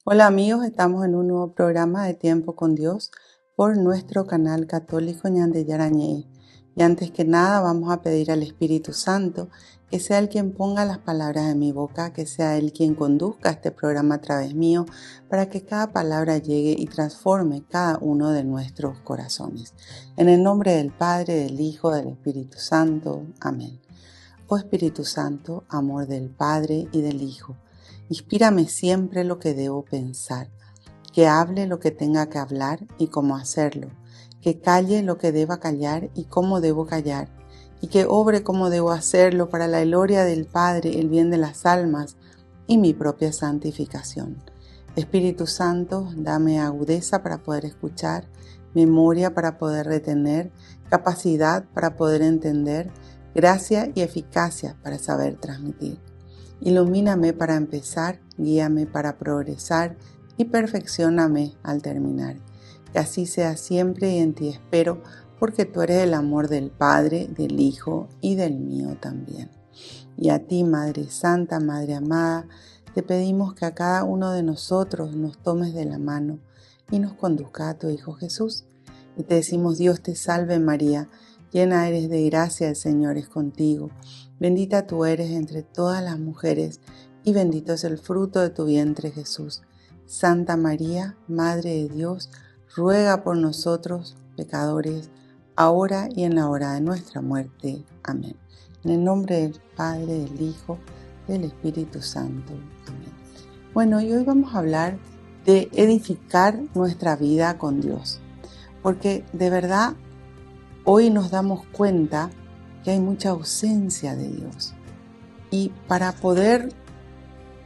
Hola amigos, estamos en un nuevo programa de Tiempo con Dios por nuestro canal católico Ñande Yarañey. Y antes que nada vamos a pedir al Espíritu Santo que sea el quien ponga las palabras en mi boca, que sea el quien conduzca este programa a través mío, para que cada palabra llegue y transforme cada uno de nuestros corazones. En el nombre del Padre, del Hijo, del Espíritu Santo. Amén. Oh Espíritu Santo, amor del Padre y del Hijo, inspírame siempre lo que debo pensar, que hable lo que tenga que hablar y cómo hacerlo, que calle lo que deba callar y cómo debo callar, y que obre como debo hacerlo para la gloria del Padre, el bien de las almas y mi propia santificación. Espíritu Santo, dame agudeza para poder escuchar, memoria para poder retener, capacidad para poder entender, gracia y eficacia para saber transmitir. Ilumíname para empezar, guíame para progresar y perfeccióname al terminar. Que así sea siempre y en ti espero, porque tú eres el amor del Padre, del Hijo y del mío también. Y a ti, Madre Santa, Madre amada, te pedimos que a cada uno de nosotros nos tomes de la mano y nos conduzca a tu Hijo Jesús. Y te decimos: Dios te salve María, llena eres de gracia, el Señor es contigo. Bendita tú eres entre todas las mujeres, y bendito es el fruto de tu vientre, Jesús. Santa María, Madre de Dios, ruega por nosotros, pecadores, ahora y en la hora de nuestra muerte. Amén. En el nombre del Padre, del Hijo, del Espíritu Santo. Amén. Bueno, y hoy vamos a hablar de edificar nuestra vida con Dios, porque de verdad hoy nos damos cuenta que hay mucha ausencia de Dios. Y para poder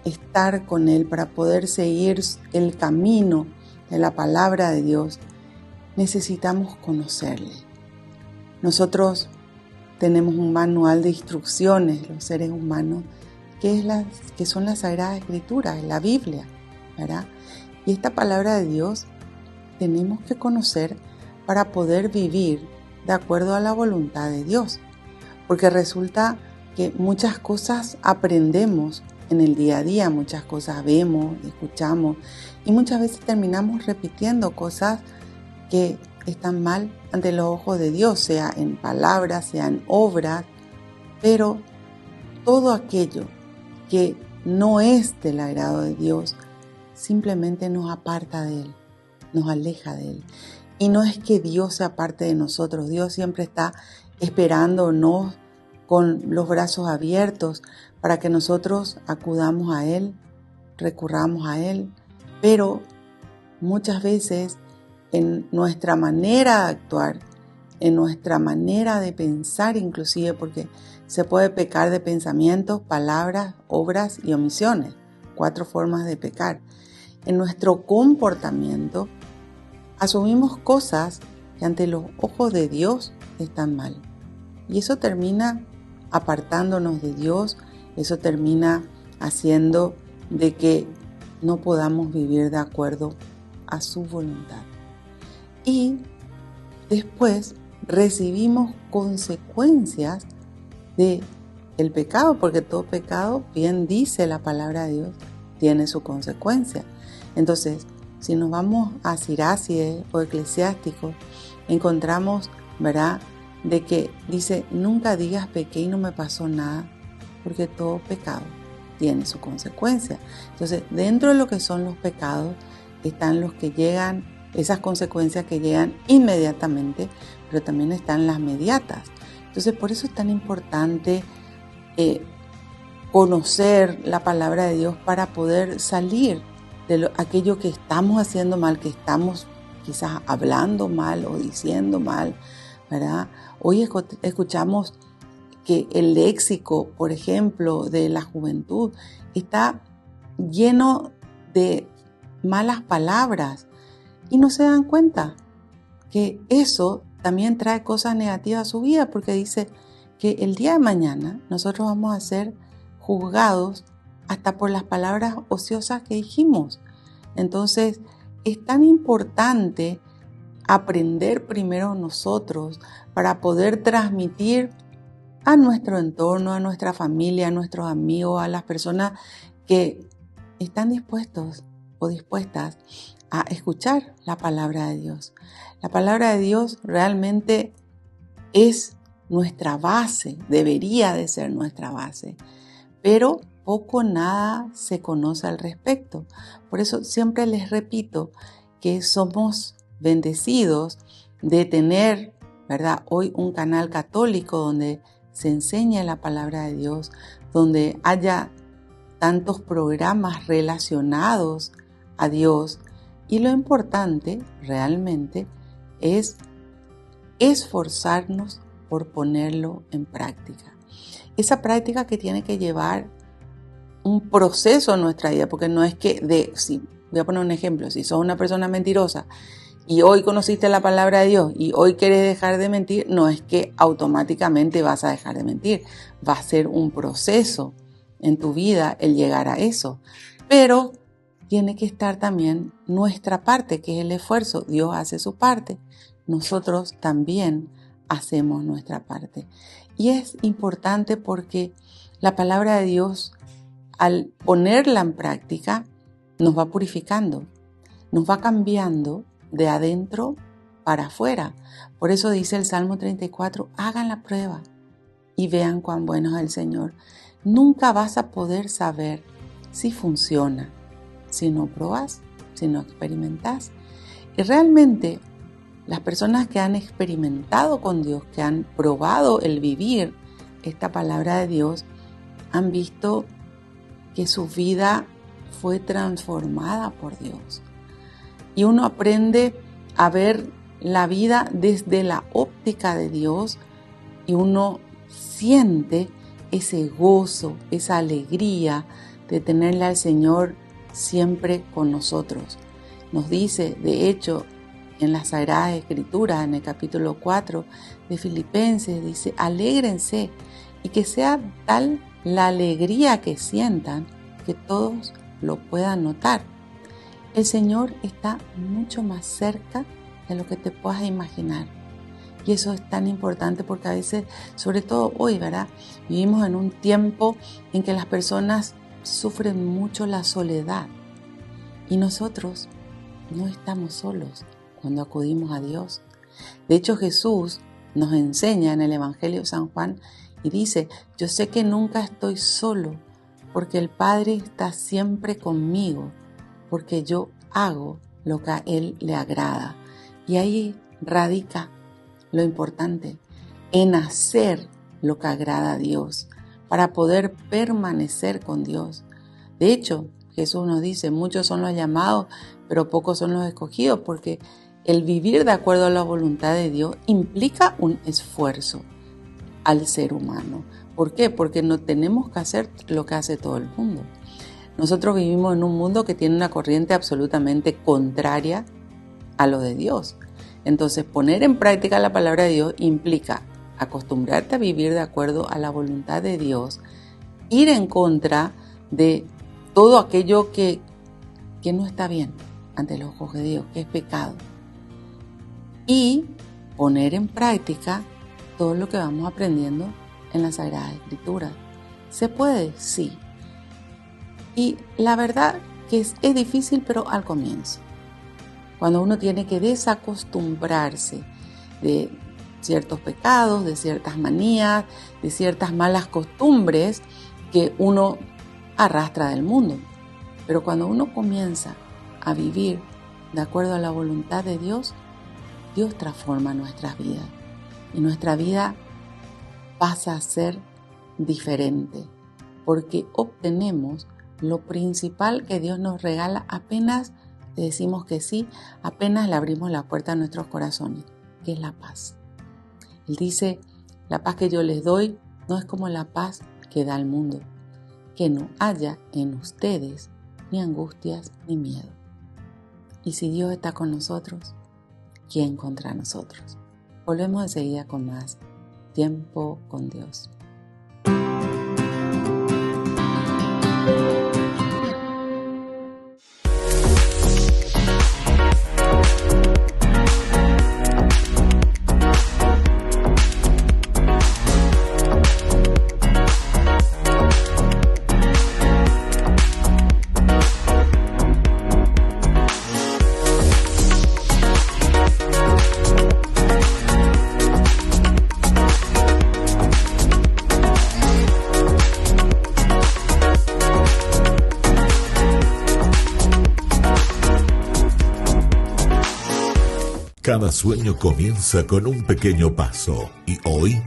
estar con Él, para poder seguir el camino de la palabra de Dios, necesitamos conocerle. Nosotros tenemos un manual de instrucciones, los seres humanos, que son las Sagradas Escrituras, la Biblia, ¿verdad? Y esta palabra de Dios tenemos que conocer para poder vivir de acuerdo a la voluntad de Dios. Porque resulta que muchas cosas aprendemos en el día a día, muchas cosas vemos, escuchamos, y muchas veces terminamos repitiendo cosas que están mal ante los ojos de Dios, sea en palabras, sea en obras, pero todo aquello que no es del agrado de Dios simplemente nos aparta de Él, nos aleja de Él. Y no es que Dios se aparte de nosotros, Dios siempre está esperándonos con los brazos abiertos para que nosotros acudamos a Él, recurramos a Él, pero muchas veces en nuestra manera de actuar, en nuestra manera de pensar inclusive, porque se puede pecar de pensamientos, palabras, obras y omisiones, 4 formas de pecar. En nuestro comportamiento asumimos cosas que ante los ojos de Dios están mal. Y eso termina apartándonos de Dios, eso termina haciendo de que no podamos vivir de acuerdo a su voluntad. Y después recibimos consecuencias del pecado, porque todo pecado, bien dice la palabra de Dios, tiene su consecuencia. Entonces, si nos vamos a Siracide o Eclesiástico, encontramos, ¿verdad?, de que dice: nunca digas pequé y no me pasó nada, porque todo pecado tiene su consecuencia. Entonces, dentro de lo que son los pecados están los que llegan, esas consecuencias que llegan inmediatamente, pero también están las mediatas. Entonces, por eso es tan importante conocer la palabra de Dios para poder salir de aquello que estamos haciendo mal, que estamos quizás hablando mal o diciendo mal, ¿verdad? Hoy escuchamos que el léxico, por ejemplo, de la juventud está lleno de malas palabras y no se dan cuenta que eso también trae cosas negativas a su vida, porque dice que el día de mañana nosotros vamos a ser juzgados hasta por las palabras ociosas que dijimos. Entonces, es tan importante aprender primero nosotros para poder transmitir a nuestro entorno, a nuestra familia, a nuestros amigos, a las personas que están dispuestos o dispuestas a escuchar la palabra de Dios. La palabra de Dios realmente es nuestra base, debería de ser nuestra base, pero poco o nada se conoce al respecto. Por eso siempre les repito que somos bendecidos de tener, ¿verdad?, hoy un canal católico donde se enseña la palabra de Dios, donde haya tantos programas relacionados a Dios. Y lo importante realmente es esforzarnos por ponerlo en práctica. Esa práctica que tiene que llevar un proceso en nuestra vida, porque no es que voy a poner un ejemplo, si sos una persona mentirosa y hoy conociste la palabra de Dios y hoy quieres dejar de mentir, no es que automáticamente vas a dejar de mentir, va a ser un proceso en tu vida el llegar a eso, pero tiene que estar también nuestra parte, que es el esfuerzo. Dios hace su parte, nosotros también hacemos nuestra parte. Y es importante porque la palabra de Dios, al ponerla en práctica, nos va purificando, nos va cambiando de adentro para afuera. Por eso dice el Salmo 34, hagan la prueba y vean cuán bueno es el Señor. Nunca vas a poder saber si funciona si no probas, si no experimentas. Y realmente las personas que han experimentado con Dios, que han probado el vivir esta palabra de Dios, han visto que su vida fue transformada por Dios. Y uno aprende a ver la vida desde la óptica de Dios y uno siente ese gozo, esa alegría de tenerle al Señor siempre con nosotros. Nos dice, de hecho, en las Sagradas Escrituras, en el capítulo 4 de Filipenses, dice, alégrense y que sea tal la alegría que sientan que todos lo puedan notar. El Señor está mucho más cerca de lo que te puedas imaginar. Y eso es tan importante porque a veces, sobre todo hoy, ¿verdad?, vivimos en un tiempo en que las personas sufren mucho la soledad. Y nosotros no estamos solos cuando acudimos a Dios. De hecho, Jesús nos enseña en el Evangelio de San Juan y dice, yo sé que nunca estoy solo porque el Padre está siempre conmigo, porque yo hago lo que a Él le agrada. Y ahí radica lo importante, en hacer lo que agrada a Dios, para poder permanecer con Dios. De hecho, Jesús nos dice, muchos son los llamados, pero pocos son los escogidos, porque el vivir de acuerdo a la voluntad de Dios implica un esfuerzo al ser humano. ¿Por qué? Porque no tenemos que hacer lo que hace todo el mundo. Nosotros vivimos en un mundo que tiene una corriente absolutamente contraria a lo de Dios. Entonces, poner en práctica la palabra de Dios implica acostumbrarte a vivir de acuerdo a la voluntad de Dios, ir en contra de todo aquello que no está bien ante los ojos de Dios, que es pecado, y poner en práctica todo lo que vamos aprendiendo en la Sagrada Escritura. ¿Se puede? Sí. Y la verdad que es difícil, pero al comienzo, cuando uno tiene que desacostumbrarse de ciertos pecados, de ciertas manías, de ciertas malas costumbres que uno arrastra del mundo. Pero cuando uno comienza a vivir de acuerdo a la voluntad de Dios, Dios transforma nuestras vidas y nuestra vida pasa a ser diferente porque obtenemos lo principal que Dios nos regala apenas le decimos que sí, apenas le abrimos la puerta a nuestros corazones, que es la paz. Él dice, la paz que yo les doy no es como la paz que da el mundo, que no haya en ustedes ni angustias ni miedo. Y si Dios está con nosotros, ¿quién contra nosotros? Volvemos enseguida con más Tiempo con Dios. Cada sueño comienza con un pequeño paso y hoy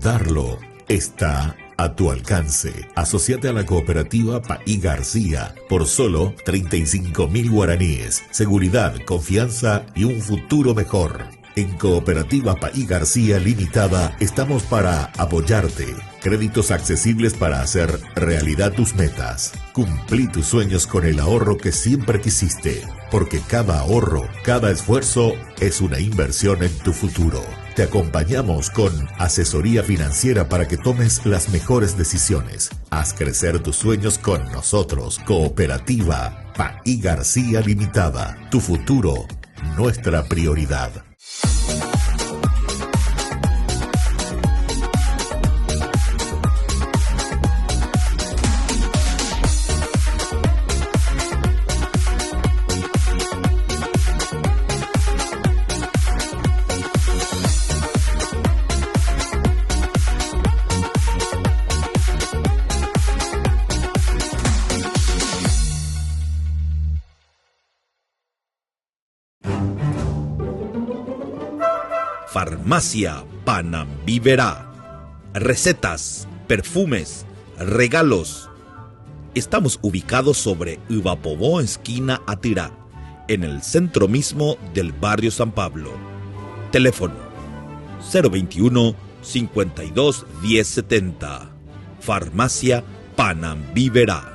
darlo está a tu alcance. Asociate a la cooperativa Paí García por solo 35.000 guaraníes. Seguridad, confianza y un futuro mejor. En Cooperativa Paí García Limitada estamos para apoyarte. Créditos accesibles para hacer realidad tus metas. Cumplí tus sueños con el ahorro que siempre quisiste, porque cada ahorro, cada esfuerzo es una inversión en tu futuro. Te acompañamos con asesoría financiera para que tomes las mejores decisiones. Haz crecer tus sueños con nosotros. Cooperativa Paí García Limitada. Tu futuro, nuestra prioridad. Farmacia Panambiverá. Recetas, perfumes, regalos. Estamos ubicados sobre Ivapobó, esquina Atirá, en el centro mismo del barrio San Pablo. Teléfono 021 52 1070. Farmacia Panambiverá.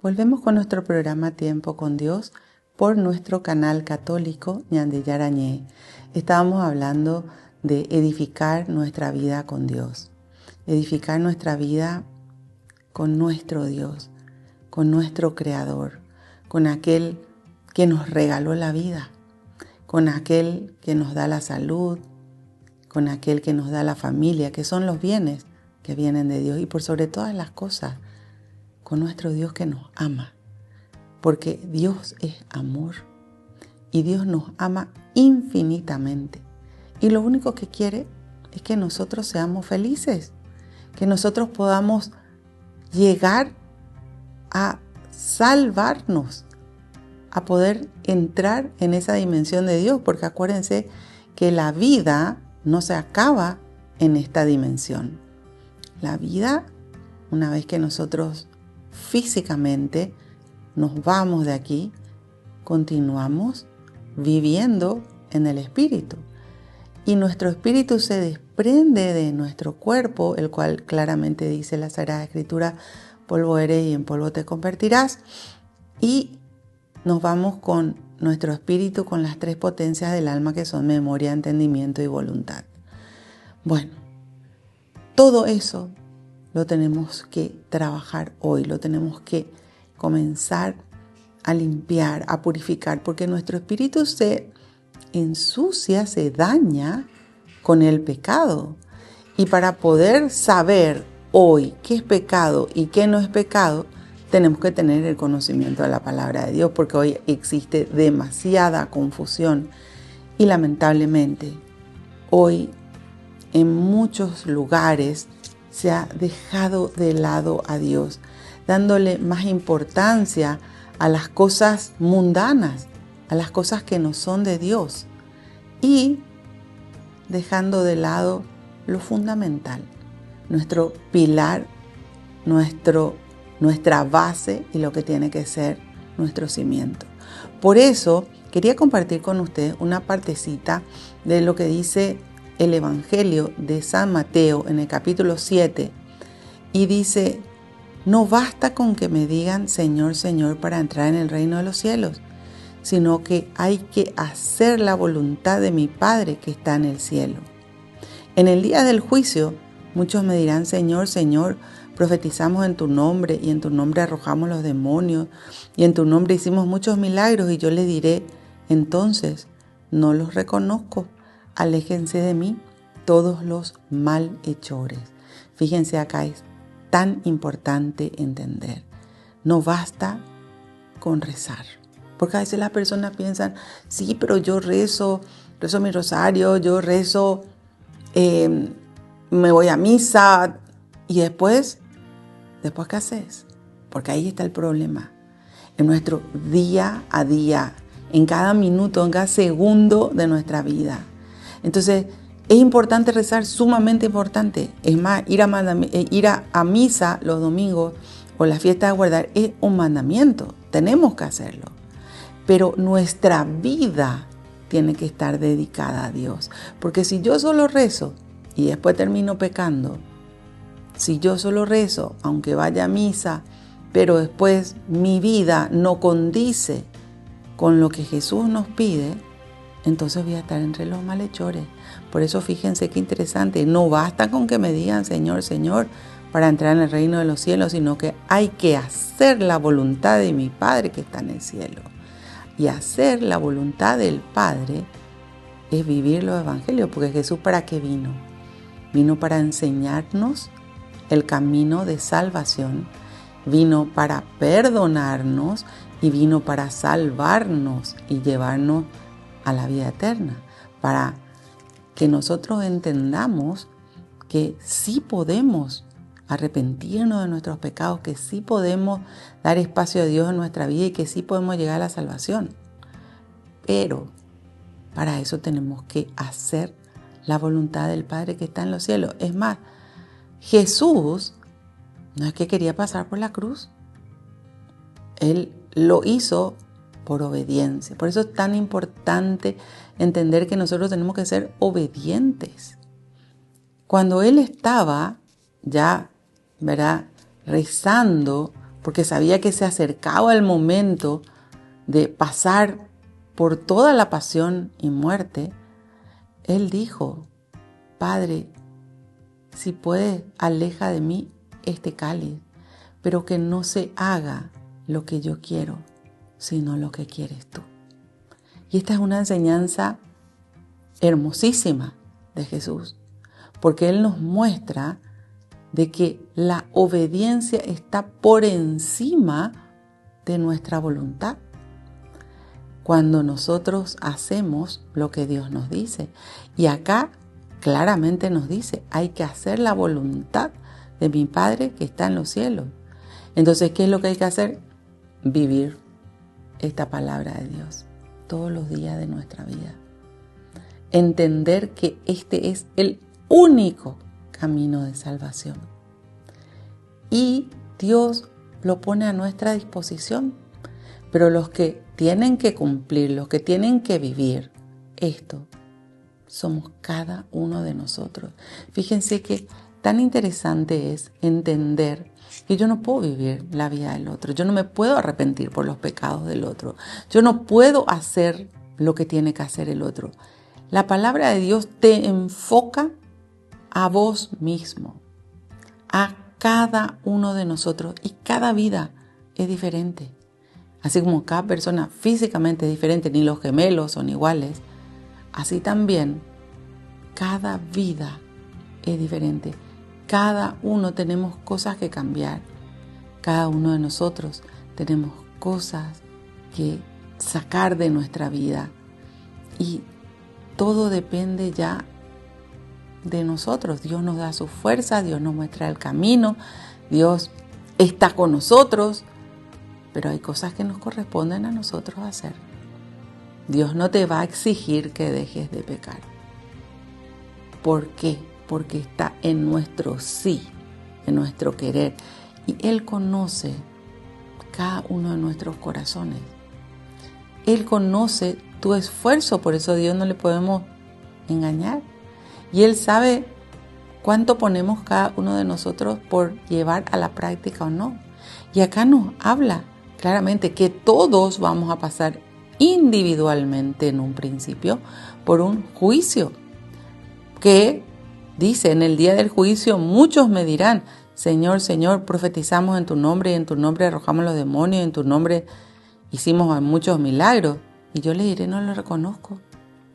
Volvemos con nuestro programa Tiempo con Dios por nuestro canal católico Ñande Yarañé. Estábamos hablando de edificar nuestra vida con Dios, edificar nuestra vida con nuestro Dios, con nuestro Creador, con aquel que nos regaló la vida, con aquel que nos da la salud, con aquel que nos da la familia, que son los bienes que vienen de Dios, y por sobre todas las cosas, con nuestro Dios que nos ama, porque Dios es amor y Dios nos ama infinitamente, y lo único que quiere es que nosotros seamos felices, que nosotros podamos llegar a salvarnos, a poder entrar en esa dimensión de Dios, porque acuérdense que la vida no se acaba en esta dimensión. La vida, una vez que nosotros físicamente nos vamos de aquí, continuamos viviendo en el espíritu, y nuestro espíritu se desprende de nuestro cuerpo, el cual claramente dice la Sagrada Escritura: polvo eres y en polvo te convertirás, y nos vamos con nuestro espíritu, con las tres potencias del alma, que son memoria, entendimiento y voluntad. Bueno, todo eso lo tenemos que trabajar hoy, lo tenemos que comenzar a limpiar, a purificar, porque nuestro espíritu se ensucia, se daña con el pecado. Y para poder saber hoy qué es pecado y qué no es pecado, tenemos que tener el conocimiento de la palabra de Dios, porque hoy existe demasiada confusión y lamentablemente hoy en muchos lugares se ha dejado de lado a Dios, dándole más importancia a las cosas mundanas, a las cosas que no son de Dios, y dejando de lado lo fundamental, nuestro pilar, nuestra base y lo que tiene que ser nuestro cimiento. Por eso quería compartir con ustedes una partecita de lo que dice el Evangelio de San Mateo en el capítulo 7, y dice: no basta con que me digan Señor, Señor para entrar en el reino de los cielos, sino que hay que hacer la voluntad de mi Padre que está en el cielo. En el día del juicio, muchos me dirán: Señor, Señor, profetizamos en tu nombre, y en tu nombre arrojamos los demonios, y en tu nombre hicimos muchos milagros. Y yo les diré: entonces, no los reconozco, aléjense de mí, todos los malhechores. Fíjense, acá es tan importante entender, no basta con rezar. Porque a veces las personas piensan: sí, pero yo rezo mi rosario, yo rezo, me voy a misa, y después ¿qué haces? Porque ahí está el problema. En nuestro día a día, en cada minuto, en cada segundo de nuestra vida. Entonces, es importante rezar, sumamente importante. Es más, ir a misa los domingos o las fiestas de guardar es un mandamiento. Tenemos que hacerlo. Pero nuestra vida tiene que estar dedicada a Dios. Porque si yo solo rezo y después termino pecando, si yo solo rezo, aunque vaya a misa, pero después mi vida no condice con lo que Jesús nos pide, entonces voy a estar entre los malhechores. Por eso fíjense qué interesante, no basta con que me digan Señor, Señor para entrar en el reino de los cielos, sino que hay que hacer la voluntad de mi Padre que está en el cielo. Y hacer la voluntad del Padre es vivir los evangelios, porque Jesús ¿para qué vino? Vino para enseñarnos el camino de salvación, vino para perdonarnos y vino para salvarnos y llevarnos a la vida eterna, para que nosotros entendamos que sí podemos arrepentirnos de nuestros pecados, que sí podemos dar espacio a Dios en nuestra vida y que sí podemos llegar a la salvación. Pero para eso tenemos que hacer la voluntad del Padre que está en los cielos. Es más, Jesús no es que quería pasar por la cruz. Él lo hizo por obediencia. Por eso es tan importante entender que nosotros tenemos que ser obedientes. Cuando Él estaba ya, ¿verdad?, rezando, porque sabía que se acercaba el momento de pasar por toda la pasión y muerte, Él dijo: Padre, si puedes, aleja de mí este cáliz, pero que no se haga lo que yo quiero, sino lo que quieres tú. Y esta es una enseñanza hermosísima de Jesús, porque Él nos muestra de que la obediencia está por encima de nuestra voluntad. Cuando nosotros hacemos lo que Dios nos dice. Y acá claramente nos dice: hay que hacer la voluntad de mi Padre que está en los cielos. Entonces, ¿qué es lo que hay que hacer? Vivir esta palabra de Dios todos los días de nuestra vida. Entender que este es el único camino de salvación. Y Dios lo pone a nuestra disposición. Pero los que tienen que cumplir, los que tienen que vivir esto, somos cada uno de nosotros. Fíjense que tan interesante es entender que yo no puedo vivir la vida del otro. Yo no me puedo arrepentir por los pecados del otro. Yo no puedo hacer lo que tiene que hacer el otro. La palabra de Dios te enfoca a vos mismo, a cada uno de nosotros, y cada vida es diferente. Así como cada persona físicamente es diferente, ni los gemelos son iguales, así también cada vida es diferente. Cada uno tenemos cosas que cambiar. Cada uno de nosotros tenemos cosas que sacar de nuestra vida. Y todo depende ya de nosotros. Dios nos da su fuerza, Dios nos muestra el camino, Dios está con nosotros. pero hay cosas que nos corresponden a nosotros hacer. Dios no te va a exigir que dejes de pecar. ¿Por qué? Porque está en nuestro sí, en nuestro querer. Y Él conoce cada uno de nuestros corazones. Él conoce tu esfuerzo, por eso a Dios no le podemos engañar. Y Él sabe cuánto ponemos cada uno de nosotros por llevar a la práctica o no. Y acá nos habla claramente que todos vamos a pasar individualmente en un principio por un juicio. Que dice, en el día del juicio muchos me dirán, Señor, Señor, profetizamos en tu nombre y en tu nombre arrojamos los demonios, en tu nombre hicimos muchos milagros. Y yo le diré, no lo reconozco.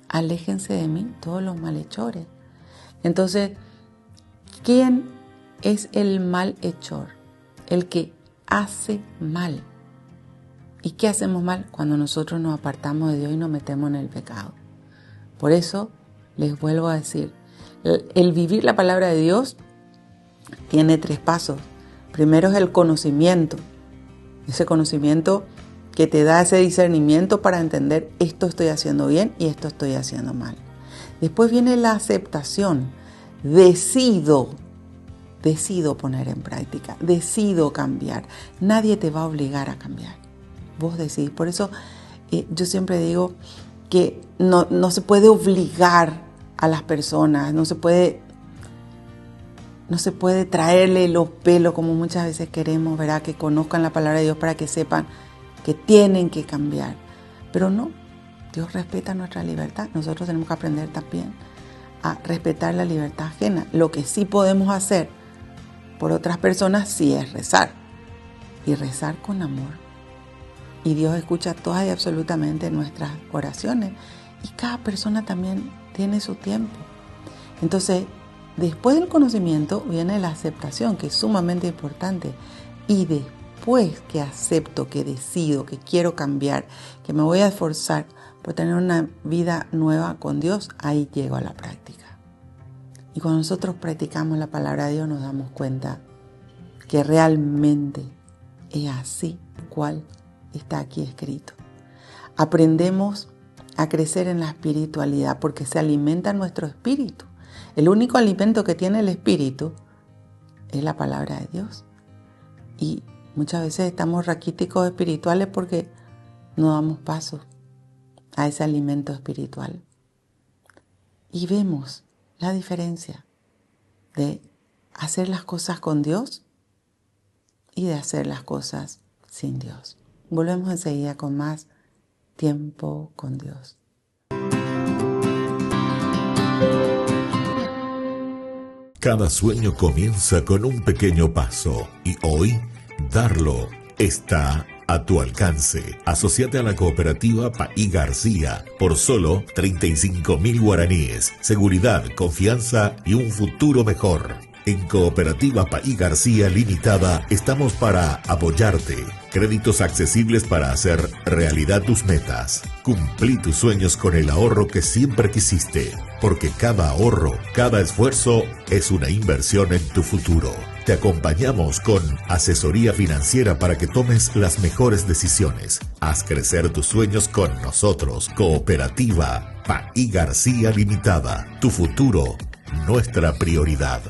Aléjense de mí todos los malhechores. Entonces, ¿quién es el malhechor? El que hace mal. ¿Y qué hacemos mal? Cuando nosotros nos apartamos de Dios y nos metemos en el pecado. Por eso, les vuelvo a decir, el vivir la palabra de Dios tiene 3 pasos. Primero es el conocimiento. Ese conocimiento que te da ese discernimiento para entender esto estoy haciendo bien y esto estoy haciendo mal. Después viene la aceptación. Decido poner en práctica, decido cambiar. Nadie te va a obligar a cambiar. Vos decidís. Por eso yo siempre digo que no se puede obligar a las personas, no se puede traerle los pelos como muchas veces queremos, ¿verdad? Que conozcan la palabra de Dios para que sepan que tienen que cambiar. Pero no, Dios respeta nuestra libertad. Nosotros tenemos que aprender también a respetar la libertad ajena. Lo que sí podemos hacer por otras personas sí es rezar. Y rezar con amor. Y Dios escucha todas y absolutamente nuestras oraciones. Y cada persona también tiene su tiempo. Entonces, después del conocimiento viene la aceptación, que es sumamente importante. Y después que acepto, que decido, que quiero cambiar, que me voy a esforzar por tener una vida nueva con Dios, ahí llego a la práctica. Y cuando nosotros practicamos la palabra de Dios nos damos cuenta que realmente es así cual está aquí escrito. Aprendemos a crecer en la espiritualidad porque se alimenta nuestro espíritu. El único alimento que tiene el espíritu es la palabra de Dios. Y muchas veces estamos raquíticos espirituales porque no damos paso a ese alimento espiritual. Y vemos la diferencia de hacer las cosas con Dios y de hacer las cosas sin Dios. Volvemos enseguida con más tiempo con Dios. Cada sueño comienza con un pequeño paso y hoy darlo está a tu alcance. Asociate a la cooperativa Paí García por solo 35.000 guaraníes. Seguridad, confianza y un futuro mejor. En Cooperativa Paí García Limitada estamos para apoyarte. Créditos accesibles para hacer realidad tus metas. Cumplí tus sueños con el ahorro que siempre quisiste. Porque cada ahorro, cada esfuerzo es una inversión en tu futuro. Te acompañamos con asesoría financiera para que tomes las mejores decisiones. Haz crecer tus sueños con nosotros. Cooperativa Paí García Limitada. Tu futuro, nuestra prioridad.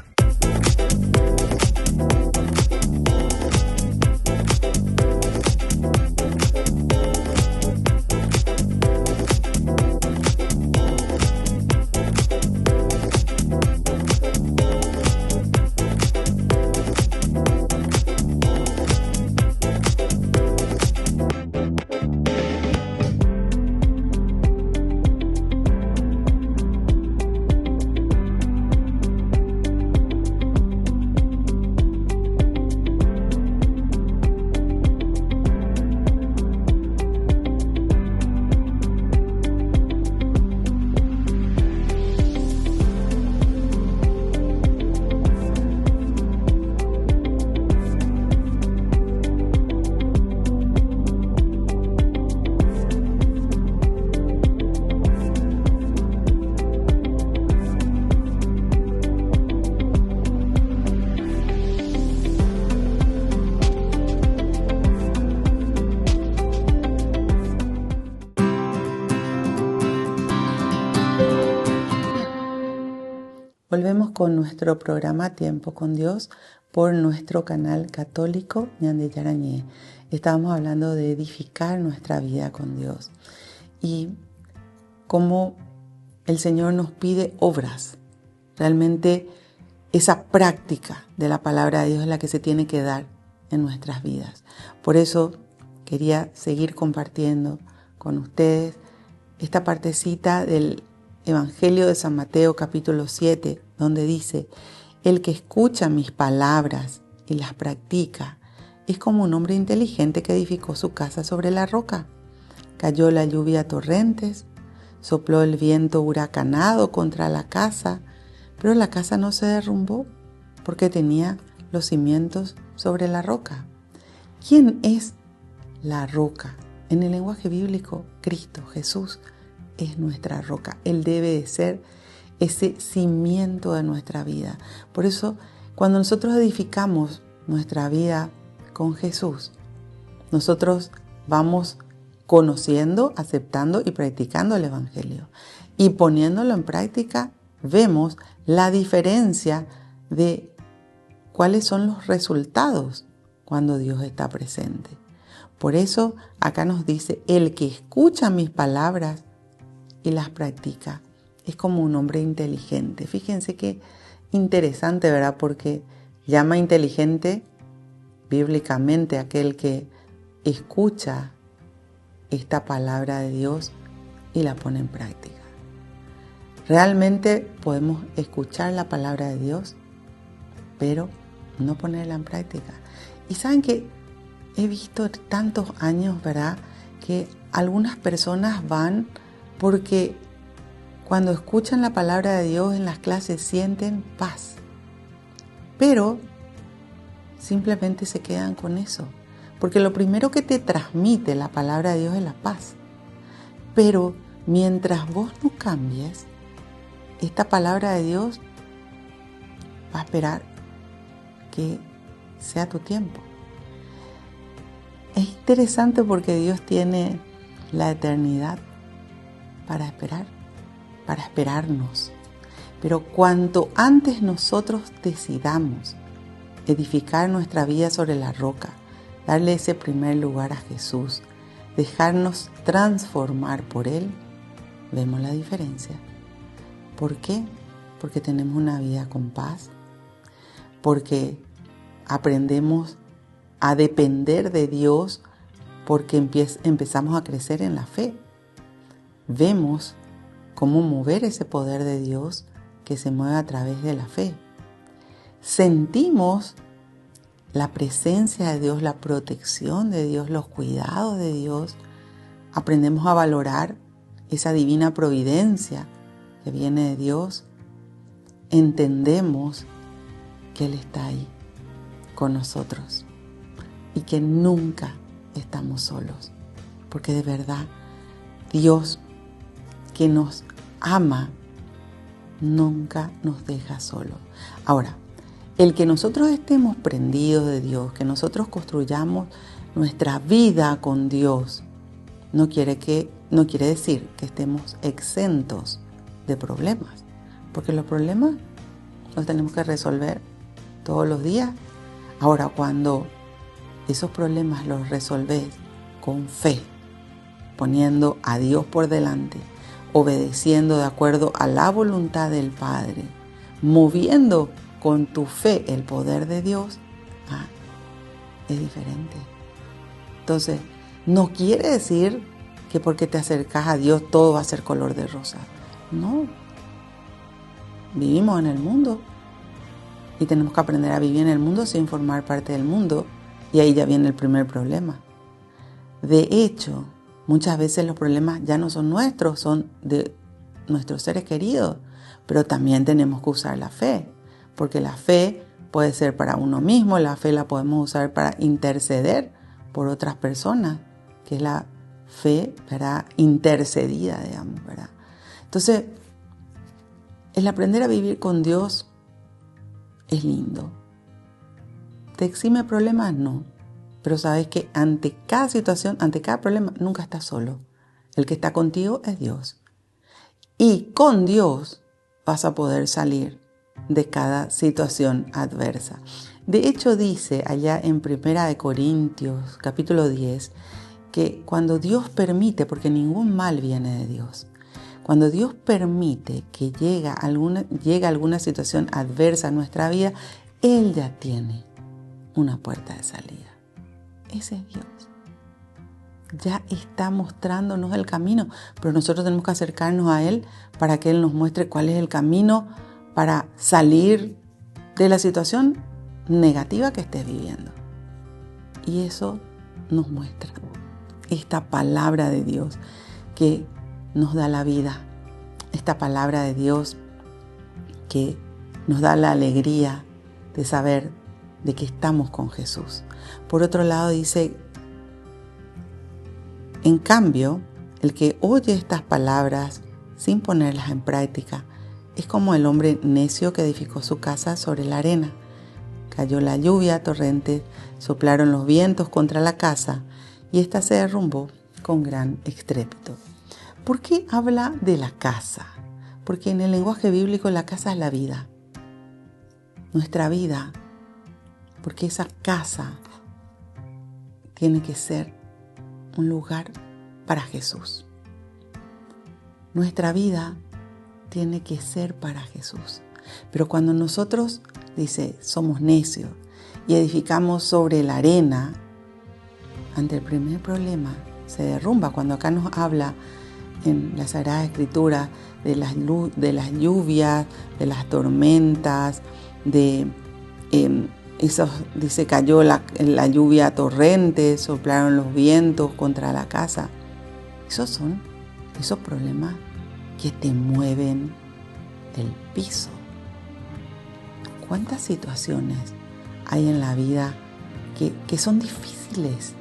Volvemos con nuestro programa Tiempo con Dios por nuestro canal católico Ñande Yarañé. Estábamos hablando de edificar nuestra vida con Dios y cómo el Señor nos pide obras. Realmente esa práctica de la palabra de Dios es la que se tiene que dar en nuestras vidas. Por eso quería seguir compartiendo con ustedes esta partecita del Evangelio de San Mateo capítulo 7, donde dice: el que escucha mis palabras y las practica es como un hombre inteligente que edificó su casa sobre la roca. Cayó la lluvia a torrentes, sopló el viento huracanado contra la casa, pero la casa no se derrumbó porque tenía los cimientos sobre la roca. ¿Quién es la roca? En el lenguaje bíblico, Cristo, Jesús, es nuestra roca. Él debe de ser ese cimiento de nuestra vida. Por eso, cuando nosotros edificamos nuestra vida con Jesús, nosotros vamos conociendo, aceptando y practicando el Evangelio. Y poniéndolo en práctica, vemos la diferencia de cuáles son los resultados cuando Dios está presente. Por eso acá nos dice: el que escucha mis palabras y las practica es como un hombre inteligente. Fíjense qué interesante, ¿verdad? Porque llama inteligente bíblicamente aquel que escucha esta palabra de Dios y la pone en práctica. Realmente podemos escuchar la palabra de Dios, pero no ponerla en práctica. Y saben que he visto tantos años, ¿verdad?, que algunas personas van porque cuando escuchan la palabra de Dios en las clases sienten paz, pero simplemente se quedan con eso, porque lo primero que te transmite la palabra de Dios es la paz. Pero mientras vos no cambies, esta palabra de Dios va a esperar que sea tu tiempo. Es interesante porque Dios tiene la eternidad para esperar, para esperarnos. Pero cuanto antes nosotros decidamos edificar nuestra vida sobre la roca, darle ese primer lugar a Jesús, dejarnos transformar por Él, vemos la diferencia. ¿Por qué? Porque tenemos una vida con paz, porque aprendemos a depender de Dios, porque empezamos a crecer en la fe. Vemos cómo mover ese poder de Dios que se mueve a través de la fe. Sentimos la presencia de Dios, la protección de Dios, los cuidados de Dios. Aprendemos a valorar esa divina providencia que viene de Dios. Entendemos que Él está ahí con nosotros y que nunca estamos solos, porque de verdad Dios, que nos ama, nunca nos deja solos. Ahora, el que nosotros estemos prendidos de Dios, que nosotros construyamos nuestra vida con Dios, no quiere decir que estemos exentos de problemas, porque los problemas los tenemos que resolver todos los días. Ahora, cuando esos problemas los resolves con fe, poniendo a Dios por delante, obedeciendo de acuerdo a la voluntad del Padre, moviendo con tu fe el poder de Dios, es diferente. Entonces, no quiere decir que porque te acercas a Dios todo va a ser color de rosa. No. Vivimos en el mundo y tenemos que aprender a vivir en el mundo sin formar parte del mundo, y ahí ya viene el primer problema. De hecho, muchas veces los problemas ya no son nuestros, son de nuestros seres queridos, pero también tenemos que usar la fe, porque la fe puede ser para uno mismo, la fe la podemos usar para interceder por otras personas, que es la fe, ¿verdad?, intercedida, digamos, ¿verdad? Entonces, el aprender a vivir con Dios es lindo. ¿Te exime problemas? No. Pero sabes que ante cada situación, ante cada problema, nunca estás solo. El que está contigo es Dios. Y con Dios vas a poder salir de cada situación adversa. De hecho, dice allá en 1 Corintios capítulo 10 que cuando Dios permite, porque ningún mal viene de Dios, cuando Dios permite que llegue alguna situación adversa a nuestra vida, Él ya tiene una puerta de salida. Ese es Dios. Ya está mostrándonos el camino, pero nosotros tenemos que acercarnos a Él para que Él nos muestre cuál es el camino para salir de la situación negativa que estés viviendo. Y eso nos muestra esta palabra de Dios que nos da la vida, esta palabra de Dios que nos da la alegría de saber de que estamos con Jesús. Por otro lado dice, en cambio, el que oye estas palabras sin ponerlas en práctica es como el hombre necio que edificó su casa sobre la arena. Cayó la lluvia, torrentes, soplaron los vientos contra la casa y ésta se derrumbó con gran estrépito. ¿Por qué habla de la casa? Porque en el lenguaje bíblico la casa es la vida. Nuestra vida. Porque esa casa tiene que ser un lugar para Jesús. Nuestra vida tiene que ser para Jesús. Pero cuando nosotros, dice, somos necios y edificamos sobre la arena, ante el primer problema se derrumba. Cuando acá nos habla en la Sagrada Escritura de las lluvias, de las tormentas, dice, cayó la lluvia a torrentes, soplaron los vientos contra la casa. Esos son esos problemas que te mueven el piso. ¿Cuántas situaciones hay en la vida que son difíciles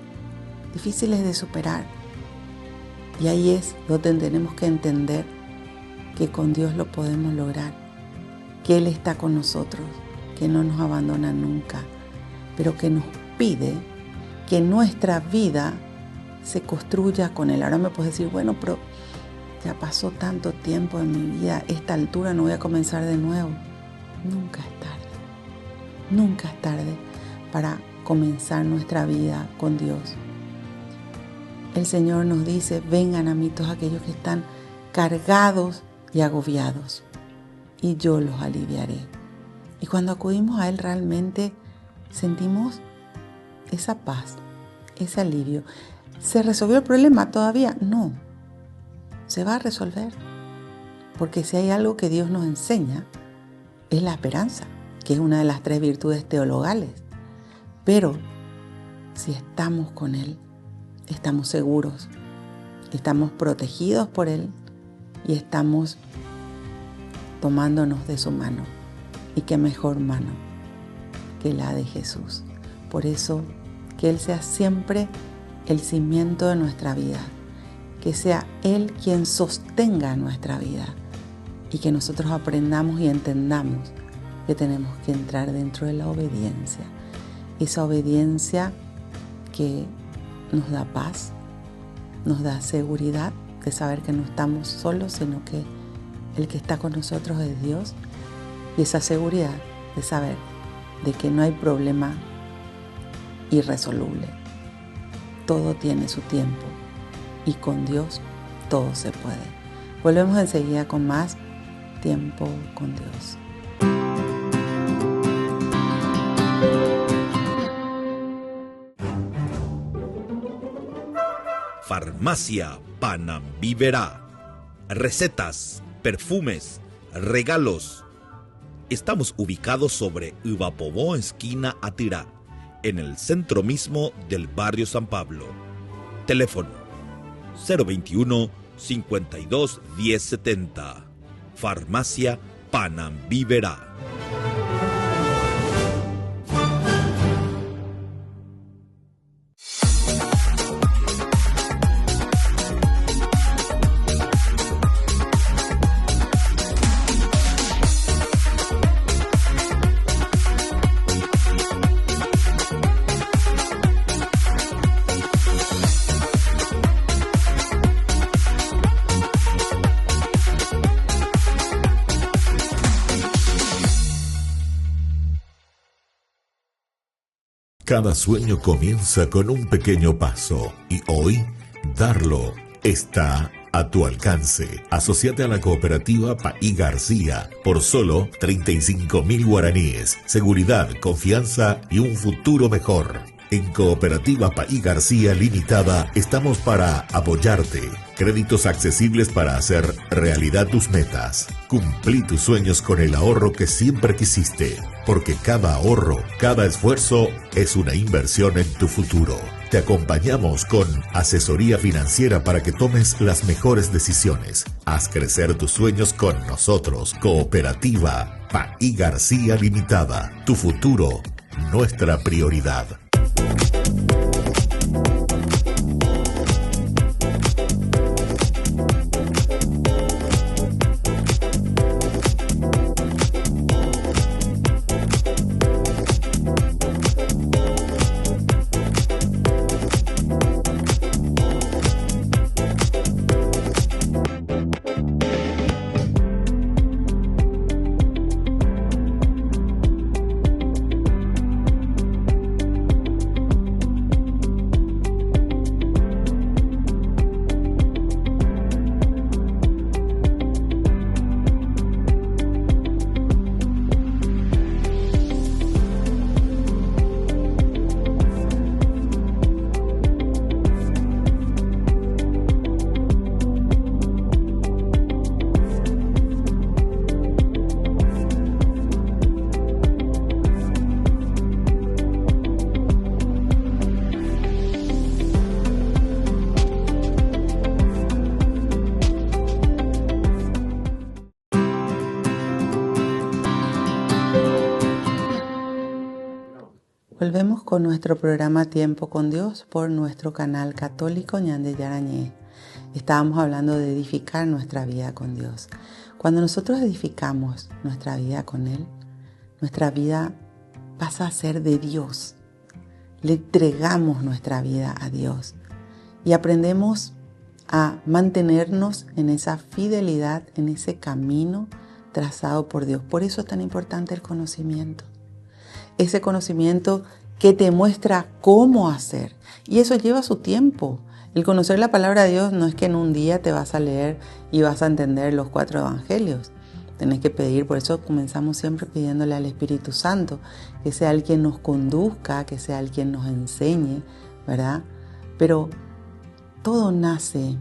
de superar? Y ahí es donde tenemos que entender que con Dios lo podemos lograr, que Él está con nosotros, que no nos abandona nunca, pero que nos pide que nuestra vida se construya con Él. Ahora me puedes decir, bueno, pero ya pasó tanto tiempo en mi vida, a esta altura no voy a comenzar de nuevo. Nunca es tarde. Nunca es tarde para comenzar nuestra vida con Dios. El Señor nos dice, vengan a mí todos aquellos que están cargados y agobiados, y yo los aliviaré. Y cuando acudimos a Él realmente sentimos esa paz, ese alivio. ¿Se resolvió el problema todavía? No, se va a resolver. Porque si hay algo que Dios nos enseña, es la esperanza, que es una de las 3 virtudes teologales. Pero si estamos con Él, estamos seguros, estamos protegidos por Él y estamos tomándonos de su mano. Y qué mejor mano que la de Jesús. Por eso, que Él sea siempre el cimiento de nuestra vida, que sea Él quien sostenga nuestra vida y que nosotros aprendamos y entendamos que tenemos que entrar dentro de la obediencia. Esa obediencia que nos da paz, nos da seguridad de saber que no estamos solos, sino que el que está con nosotros es Dios, y esa seguridad de saber de que no hay problema irresoluble. Todo tiene su tiempo y con Dios todo se puede. Volvemos enseguida con más tiempo con Dios. Farmacia Panambiverá. Recetas, perfumes, regalos. Estamos ubicados sobre Ubapobó, esquina Atirá, en el centro mismo del barrio San Pablo. Teléfono 021 52 1070. Farmacia Panambiverá. Cada sueño comienza con un pequeño paso y hoy darlo está a tu alcance. Asociate a la cooperativa Paí García por solo 35.000 guaraníes. Seguridad, confianza y un futuro mejor. En Cooperativa Paí García Limitada estamos para apoyarte. Créditos accesibles para hacer realidad tus metas. Cumplí tus sueños con el ahorro que siempre quisiste, porque cada ahorro, cada esfuerzo es una inversión en tu futuro. Te acompañamos con asesoría financiera para que tomes las mejores decisiones. Haz crecer tus sueños con nosotros. Cooperativa Paí García Limitada. Tu futuro, nuestra prioridad. Volvemos con nuestro programa Tiempo con Dios por nuestro canal católico Ñande Yarañé. Estábamos hablando de edificar nuestra vida con Dios. Cuando nosotros edificamos nuestra vida con Él, nuestra vida pasa a ser de Dios. Le entregamos nuestra vida a Dios y aprendemos a mantenernos en esa fidelidad, en ese camino trazado por Dios. Por eso es tan importante el conocimiento. Ese conocimiento que te muestra cómo hacer. Y eso lleva su tiempo. El conocer la palabra de Dios no es que en un día te vas a leer y vas a entender los 4 evangelios. Tenés que pedir, por eso comenzamos siempre pidiéndole al Espíritu Santo, que sea el quien nos conduzca, que sea el quien nos enseñe, ¿verdad? Pero todo nace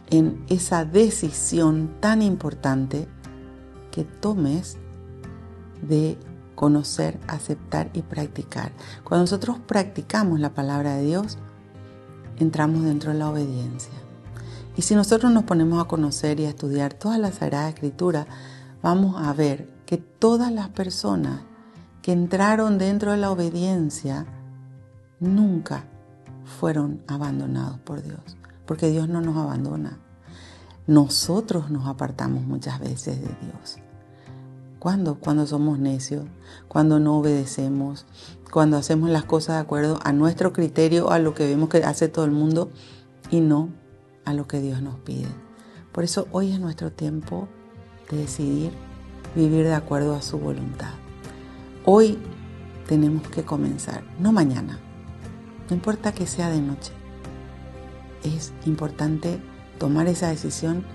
en esa decisión tan importante que tomes de conocer, aceptar y practicar. Cuando nosotros practicamos la palabra de Dios, entramos dentro de la obediencia. Y si nosotros nos ponemos a conocer y a estudiar toda la Sagrada Escritura, vamos a ver que todas las personas que entraron dentro de la obediencia nunca fueron abandonados por Dios, porque Dios no nos abandona. Nosotros nos apartamos muchas veces de Dios. ¿Cuándo? Cuando somos necios, cuando no obedecemos, cuando hacemos las cosas de acuerdo a nuestro criterio, a lo que vemos que hace todo el mundo y no a lo que Dios nos pide. Por eso hoy es nuestro tiempo de decidir vivir de acuerdo a su voluntad. Hoy tenemos que comenzar, no mañana, no importa que sea de noche. Es importante tomar esa decisión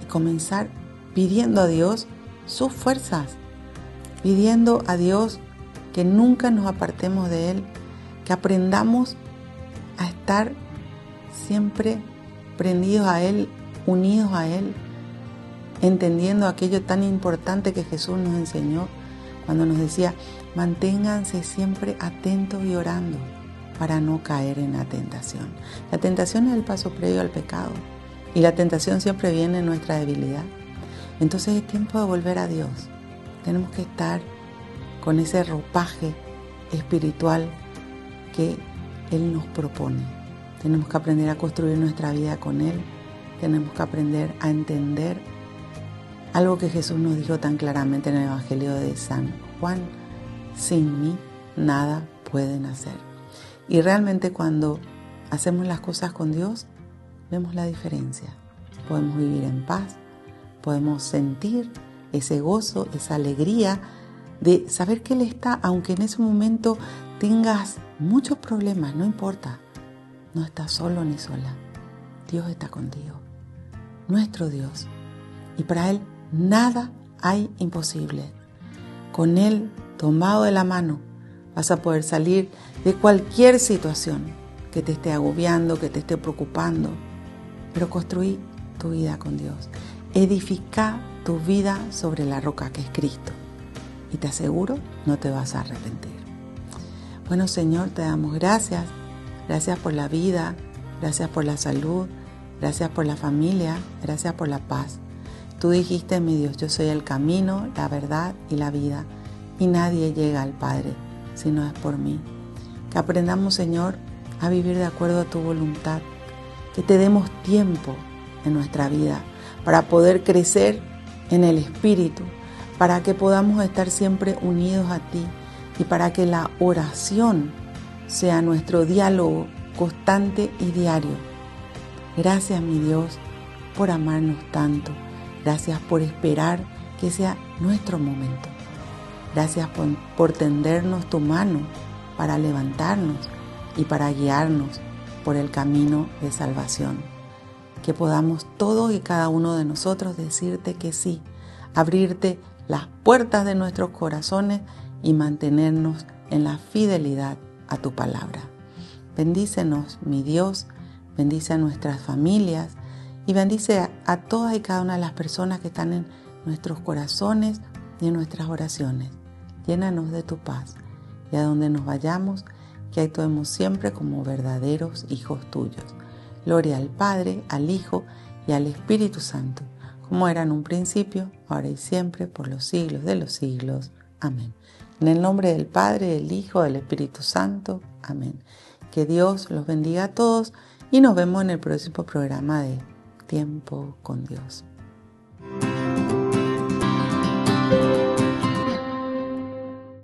y comenzar pidiendo a Dios sus fuerzas, pidiendo a Dios que nunca nos apartemos de Él, que aprendamos a estar siempre prendidos a Él, unidos a Él, entendiendo aquello tan importante que Jesús nos enseñó cuando nos decía: manténganse siempre atentos y orando para no caer en la tentación. La tentación es el paso previo al pecado y la tentación siempre viene en nuestra debilidad. Entonces es tiempo de volver a Dios. Tenemos que estar con ese ropaje espiritual que Él nos propone. Tenemos que aprender a construir nuestra vida con Él. Tenemos que aprender a entender algo que Jesús nos dijo tan claramente en el Evangelio de San Juan: sin mí nada pueden hacer. Y realmente cuando hacemos las cosas con Dios, vemos la diferencia. Podemos vivir en paz. Podemos sentir ese gozo, esa alegría de saber que Él está, aunque en ese momento tengas muchos problemas, no importa. No estás solo ni sola. Dios está contigo. Nuestro Dios. Y para Él nada hay imposible. Con Él, tomado de la mano, vas a poder salir de cualquier situación que te esté agobiando, que te esté preocupando. Pero construí tu vida con Dios. Edifica tu vida sobre la roca que es Cristo. Y te aseguro, no te vas a arrepentir. Bueno, Señor, te damos gracias. Gracias por la vida, gracias por la salud, gracias por la familia, gracias por la paz. Tú dijiste, mi Dios, yo soy el camino, la verdad y la vida, y nadie llega al Padre si no es por mí. Que aprendamos, Señor, a vivir de acuerdo a tu voluntad, que te demos tiempo en nuestra vida para poder crecer en el Espíritu, para que podamos estar siempre unidos a ti y para que la oración sea nuestro diálogo constante y diario. Gracias, mi Dios, por amarnos tanto. Gracias por esperar que sea nuestro momento. Gracias por tendernos tu mano para levantarnos y para guiarnos por el camino de salvación. Que podamos todos y cada uno de nosotros decirte que sí, abrirte las puertas de nuestros corazones y mantenernos en la fidelidad a tu palabra. Bendícenos, mi Dios, bendice a nuestras familias y bendice a todas y cada una de las personas que están en nuestros corazones y en nuestras oraciones. Llénanos de tu paz y a donde nos vayamos, que actuemos siempre como verdaderos hijos tuyos. Gloria al Padre, al Hijo y al Espíritu Santo, como era en un principio, ahora y siempre, por los siglos de los siglos. Amén. En el nombre del Padre, del Hijo, del Espíritu Santo. Amén. Que Dios los bendiga a todos y nos vemos en el próximo programa de Tiempo con Dios.